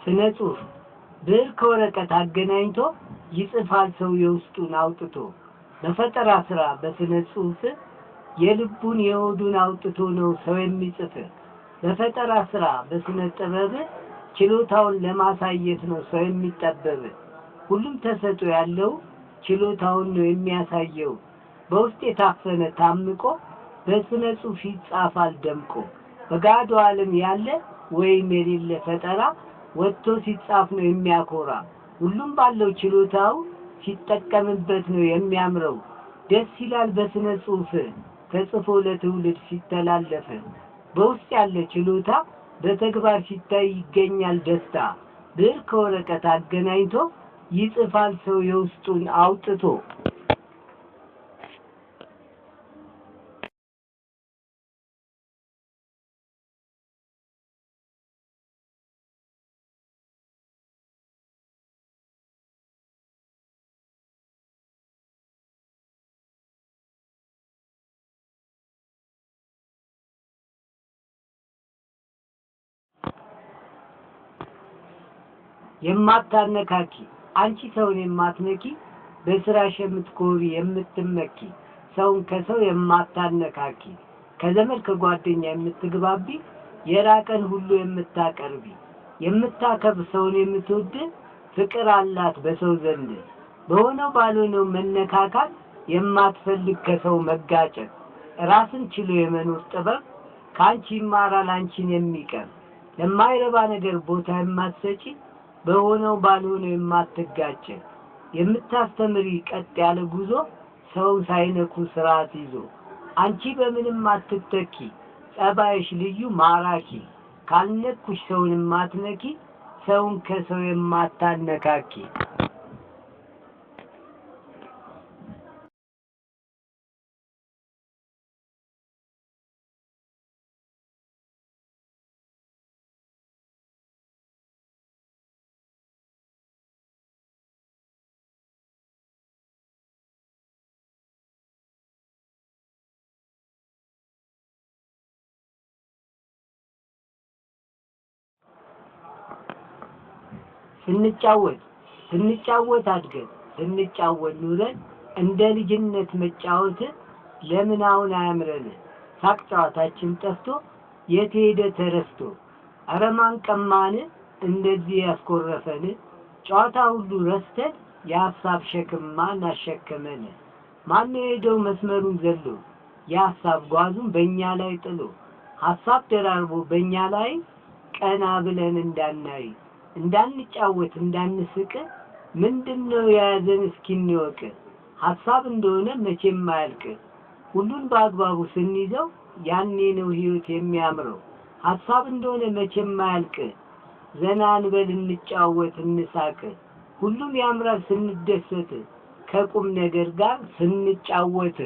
ስነ ጽሁፍ ብዕር ከወረቀት አገናኝቶ ይጽፋል ሰው የውስጡን አውጥቶ በፈጠራ ስራ በስነ ጽሁፍ የልቡን የሆዱን አውጥቶ ነው ሰው የሚጽፍ በፈጠራ ስራ በስነ ጥበብ ችሎታውን ለማሳየት ነው ሰው የሚጠበብ ሁሉም ተሰጥኦ ያለው ችሎታውን ነው የሚያሳየው በውስጥ የታፈነ ታምቆ በስነ ጽሁፍ ይጻፋል ደምቆ በጋዶ ዓለም ያለ ወይም የሌለ ፈጠራ ወጥቶ ሲጻፍ ነው የሚያኮራ ሁሉም ባለው ችሎታው ሲጠቀምበት ነው የሚያምረው ደስ ይላል በስነ ጽሁፍ ተጽፎ ለትውልድ ሲተላለፍ በውስጥ ያለ ችሎታ በተግባር ሲታይ ይገኛል ደስታ ብዕር ከወረቀት አገናኝቶ ይጽፋል ሰው የውስጡን አውጥቶ የማታነካኪ አንቺ ሰውን የማትነኪ በስራሽ የምትኮሪ የምትመኪ ሰውን ከሰው የማታነካኪ ከዘመድ ከጓደኛ የምትግባቢ የራቀን ሁሉ የምታቀርቢ የምታከብር ሰውን የምትወድ ፍቅር አላት በሰው ዘንድ በሆነው ባልሆነው መነካካት የማትፈልግ ከሰው መጋጨት ራስን ችሎ የመኖር ጥበብ ካንቺ ይማራል አንቺን የሚቀር ለማይረባ ነገር ቦታ የማትሰጪ በሆነው ባልሆነው የማትጋጭ የምታስተምሪ ቀጥ ያለ ጉዞ ሰው ሳይነኩ ስርዓት ይዞ አንቺ በምንም አትተኪ ጸባይሽ ልዩ ማራኪ ካልነኩሽ ሰውን ማትነኪ ሰውን ከሰው የማታነካኪ ስንጫወት አድገን ስንጫወት ኑረን እንደ ልጅነት መጫወት ለምን አሁን አያምረን ሳቅ ጨዋታችን ጠፍቶ የት ሄደ ተረስቶ አረማን ቀማን እንደዚህ ያስቆረፈን ጨዋታ ሁሉ ረስተን የሐሳብ ሸክም ማን አሸከመን ማን ሄደው መስመሩን ዘሎ የሐሳብ ጓዙን በእኛ ላይ ጥሎ ሐሳብ ደራርቦ በእኛ ላይ ቀና ብለን እንዳናይ እንዳንጫወት እንዳንስቅ ምንድነው ያዘን እስኪንወቅ ሐሳብ እንደሆነ መቼም ማያልቅ ሁሉን በአግባቡ ስንይዘው ያኔ ነው ህይወት የሚያምረው ሐሳብ እንደሆነ መቼም ማያልቅ ዘና እንበል እንጫወት እንሳቅ ሁሉም ያምራል ስንደሰት ከቁም ነገር ጋር ስንጫወት